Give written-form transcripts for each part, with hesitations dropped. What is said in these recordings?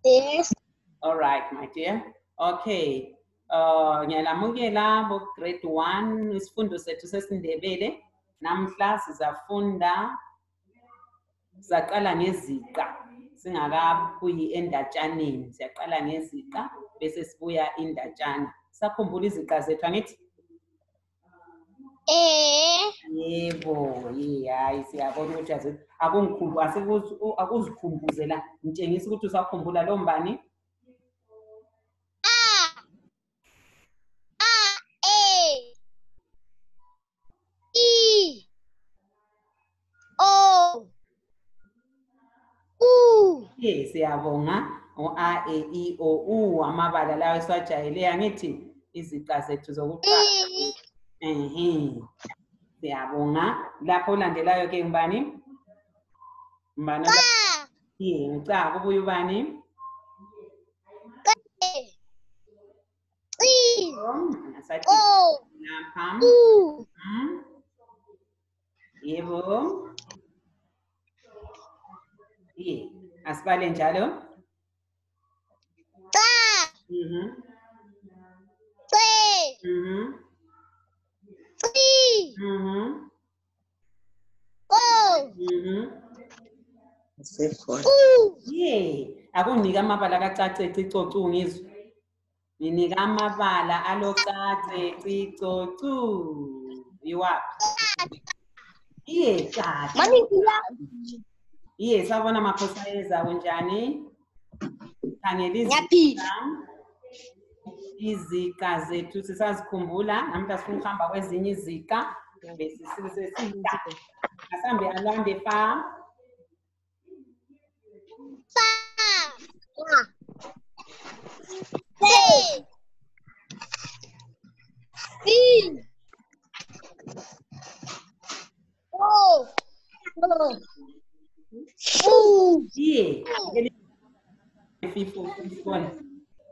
Yes. All right, my dear. Okay. Ngiyalamukela bo grade 1 isifundo sethu sesiNdebele. Namhla sizafunda saqala ngeziqa. Singakabuyi endatshaneni. Siyaqala ngeziqa bese sibuya indatshana. Sakhumbula iziqa zethu angithi? Yebo, hayi siyabona ukuthi akuzikhumbuze la. Ngitshengisa ukuthi usakhumbula lo mbani? Yes, siyabonga. O-A, E, I, O, U amabala lawo esiwajayele angithi iziqa zethu zokuqala. Siyabonga. Lapho ulandelayo ke ngubani? Mbani? Nca kubuye ubani? Lapha. Yebo. Asibale njalo. Akunginika amabala kacace cicocu ngizwe. Nginika amabala alocace cicocu. Iwaphi? Sabona maphosa eza unjani? Khangela iziqa zethu sisazikhumbula. Namhla sifuna ukuhamba kwezinye iziqa. Bese sisesida. Asambe alande fa.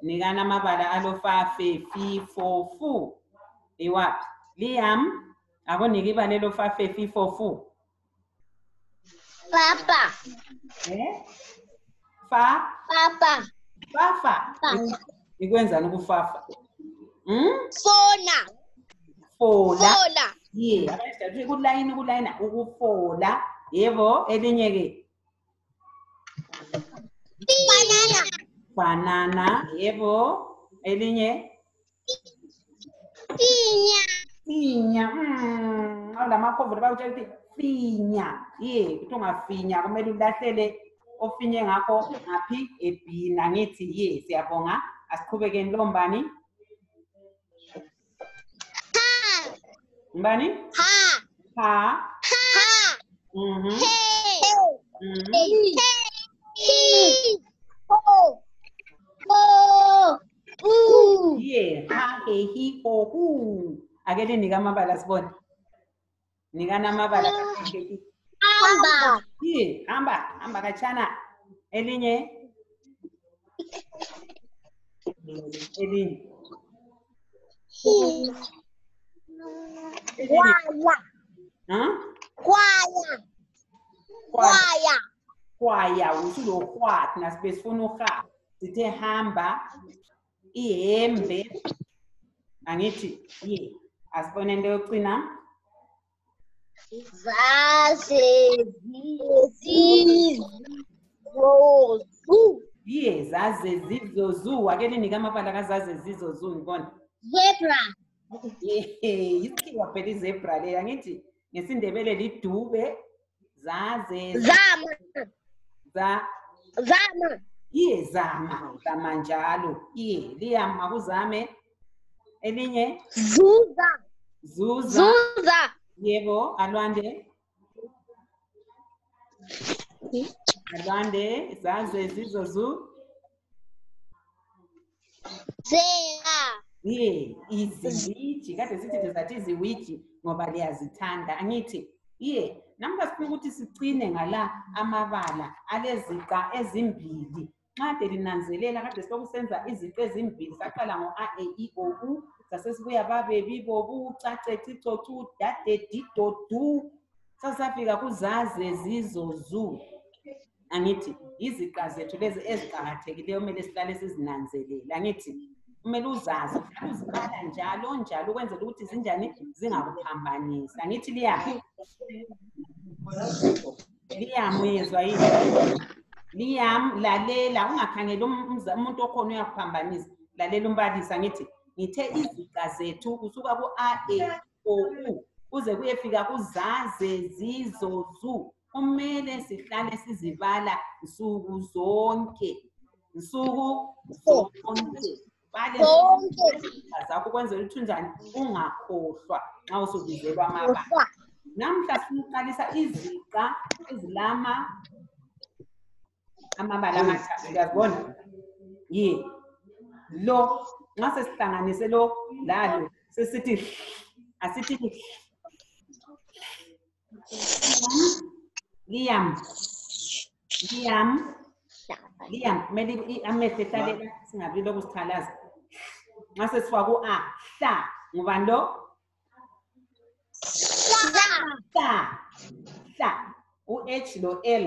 Nikana amabala alofa fe fi fo fu. Iwaphi? Liam, akunika ibala elofa fe fi fo fu. Papa. Fa? Papa. Fafa. Ikwenzani ukufafa? Fona. Fola. Kulayina ukufola. Yebo, elinye ke. Banana. Yebo, elinye. Finya. Awula makhovu bakutshela ukuthi finya. Kuthi ungafinya kumele ulahlele ofinye ngakho ngaphi ebhina ngithi siyabonga. Asiqhubekeni lo mbani? Mbani? Ha. Ha, he, hi, ho, hu. Akele nika amabala sibone. Nikana amabala. Hamba kachana. Elinye. Kwaya usulo kwat nasibesifuna ukha sithe hamba ihembe angithi asibone into yocina zaze zizozu akele nika amabala kazaze zizozu ngibona Zebra. Isikhiwa phela izebra le angithi ngesindebele lidube zaze Zama. Zama njalo. Liam akuzame. Elinye? Zuza. Yebo, Alwande. Alwande, zaze zizozu. Iziwiji. Kade sithi sizathi iziwiji ngoba liyazithanda. Angithi, namhla sifuna ukuthi sigcine ngala amabala aleziqa ezimbili. Nxa de linanzelela kade sokusenza iziqa ezimbili. Saqala ngo-A, E, I, O, U. Sasesibuya babebi, bobu, cace, cicocu, dade, dido, du. Sasafika kuzaze zizozu. Angithi, iziqa zethu lezi eziqakathekileyo kumele sihlale sizinanzelela. Angithi kumele uzazi uhlale uzibala njalo njalo ukwenzela ukuthi zinjani zingakuphambanisi. Angithi Liam uyezwa yini? Liam, lalela ungakhangela umuntu okhona uyakuphambanisa. Lalela umbalisi. Angithi ngithe iziqa zethu kusuka ku-A, E, O, U kuze kuyefika kuzaze zizo zu. Kumele sihlale sizibala nsuku zonke. Nsuku zonke. Bale zakho ukwenzela ukuthi unjani ungakhohlwa nxa usubizelwa amabala. Namhla siqalisa iziqa ezilama amabala amathathu. Uyazibona? Ye. Lo nxa sesihlanganise lo lalo sesithi asithi Liam. Kumele amehlo ehlale singabi lokhu sikhalaza. Nxa sesifaka ku-A, hla. Ngubani lo? Hla. U-H lo L.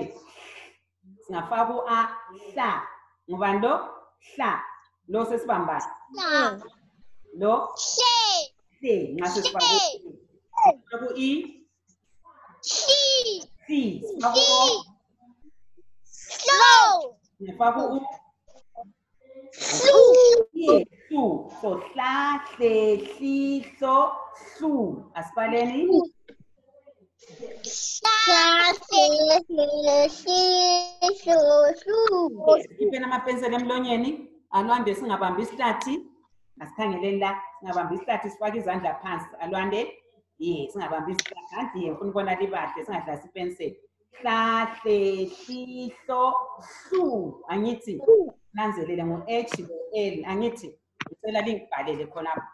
Singafaka ku-A, hla. Ngubani lo? Hla. Lo sesibamba. Lo? Hle. Nxa sesifaka ku-I. Si. Sifaka ku-O. Sifaka ku-U. Su. So, hla, hle, hli, hlo, su. Asibhaleni. Ipeni amapenseli emlonyeni. Alwande singabambi isihlathi. Asikhangeleni la. Singabambi isihlathi sifake izandla phansi. Alwande. Ye, singabambi isihlathi. Kanti ye, ngifuna ukubona libahle singadlasi ipenseli. Hla, hle, hli, hlo, su. Angithi nanzelele ngo-H no-L. Angithi ngicela lingibhalele khonapho.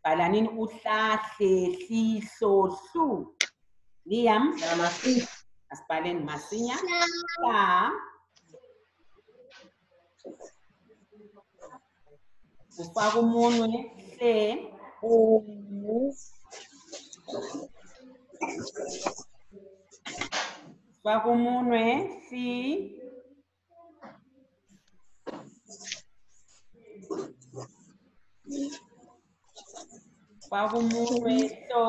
Bhalanini uhla, hle, hli, hlo, su. Liam. Asibhaleni masinya. Hla. Ufaka umunwe. Hle. Ufaka umunwe. Hli. Ufaka umunwe. Hlo.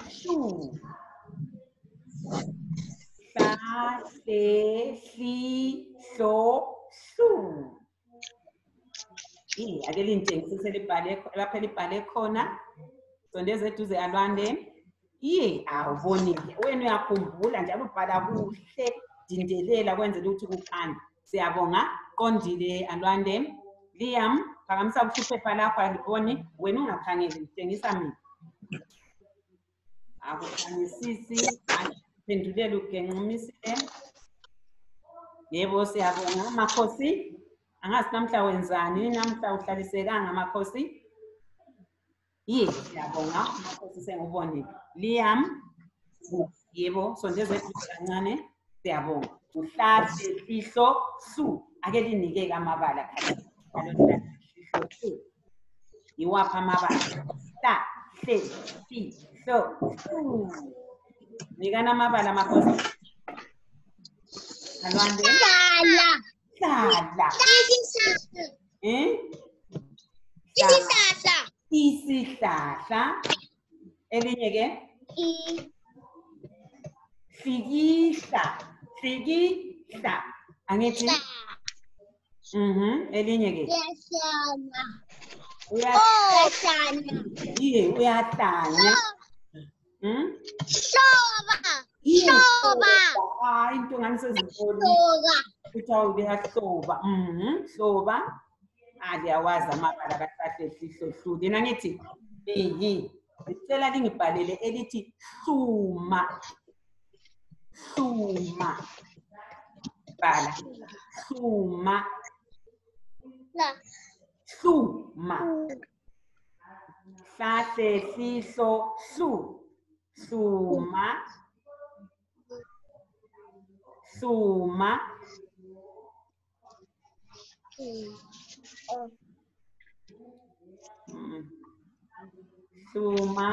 Su. Hla, hle, hli, hlo, su. Ake lintshengise lapha libhale khona. Sondeza eduze Alwande. Awubonile. Wena uyakhumbula njalo ubhala kuhle, dindelela kwenzela ukuthi kukhanye. Siyabonga. Qondile Alwande. Liam, phakamisa uphepha lapho aliboni. Wena ungakhangeli, ngitshengisa mina. Akukhanyisisi. Pendulela ugenqumisile. Yebo siyabonga. Makhosi. Angazi namhla wenzani, namhla uhlalisekanga Makhosi. Siyabonga. Makhosi sengubonile. Liam. Yebo, sondeza eduze kancane. Siyabonga. Uhla, hle, hlo, su. Ake linike amabala khona. Iwapha amabala. Hla, hle, hli, hlo, su. Nikana amabala Makhosi. Alwande. Hlala. Isihlahla. Elinye ke? Hlikihla. Angithi? Elinye ke? Uyahlanya. Into ngani sezikoli. Kuthiwa uyahloba. Hloba. Liyawazi amabala kahlahle hlo, hlu. Lina ngithi ngicela lingibhalele elithi hluma. Hluma. Bhala. Hluma. Hluma. Hlahle, hlo, hlu. Hluma. Hluma. Hluma.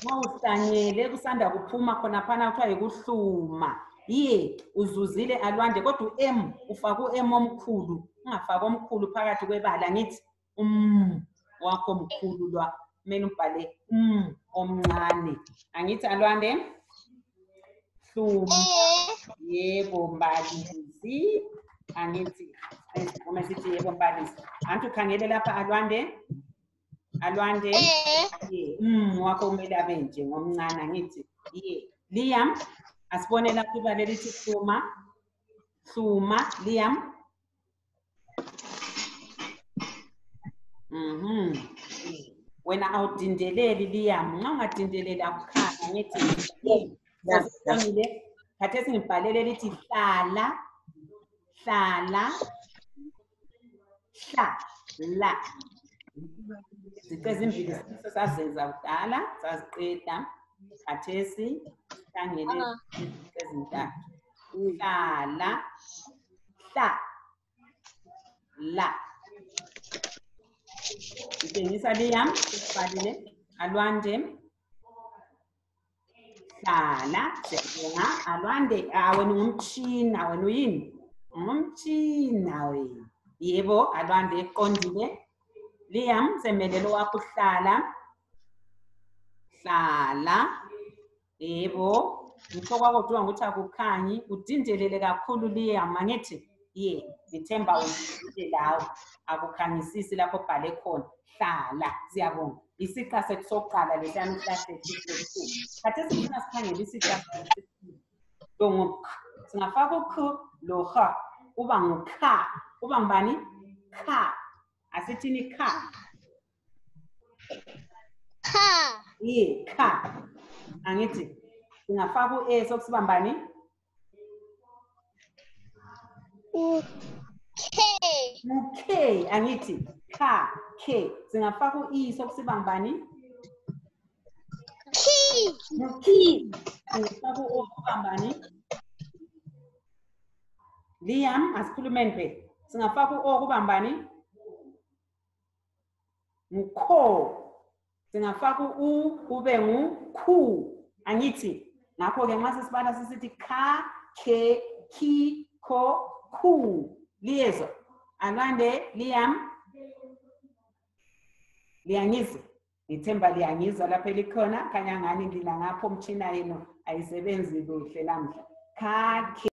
Nxa uhlanyele kusanda kuphuma khonaphana kuthiwa yikuhluma. Ye, uzuzile Alwande kodwa u-M ufake u-M omkhulu, ungafaki omkhulu phakathi kwebala ngithi wakho omkhulu lwa kumele ubhale omncane. Angithi Alwande? Hluma. Yebo mbalisi. Angithi uma sithi yebo mbalisi. Antu khangele lapha Alwande? Alwande? Ye, wakho kumele abe nje ngomncane angithi. Ye. Liam, asibone lapha ibala elithi hluma. Hluma, Liam. Wena awudindeleli Liam, nxa ungadindeleli akukhanya ngithi sasibonile khathesi ngibhalele lithi hlala, hlala, la. Iziqu ezimbili sazenza kudala, saziqeda. Khathesi sihlangene iziqu ezintathu. Hlala, la. Ngitshengisa Liam, sibhalile. Alwande. Hlala, siyabonga. Alwande, wena ungumtshina, wena uyini? Ungumtshina wena. Yebo, Alwande qondile. Liam, semelelo wakho hlala. Hlala. Yebo. Ngikho kwakho kuthiwa ukuthi akukhanyi, udindelele kakhulu Liam, angithi? Ye, ngithemba uzile lawo. Akukhanyisisi lapho obhale khona. Hlala, siyabonga. Isiqa sethu sokuqala lesiyana uhlahle sesibili. Khathesi sifuna sikhangele isiqa sesibili. Lo ngukh. Singafaka ukh lo h uba ngukha. Uba ngubani? Kha. Asithini kha? Kha. Ye, kha. Angithi singafaka u-a sokusiba mbani? K. Angithi kha, K. Singafaka u-e sokusiba ngubani? Ki. Singafaka u-o kuba mbani? Liam, asikhulumeni phela. Singafaka u-o kuba mbani? Ngukho. Singafaka u kube ngukhu. Angithi ngakho-ke nxa sisibala sisithi kha, ke, ki, ko, khu. Liyezo. Alwande, Liam. Liyangizwa? Ngithemba liyangizwa lapha elikhona. Khanya ngani ngila ngapho umtshina yenu ayisebenzi kuhle lamhla. Kha, ke.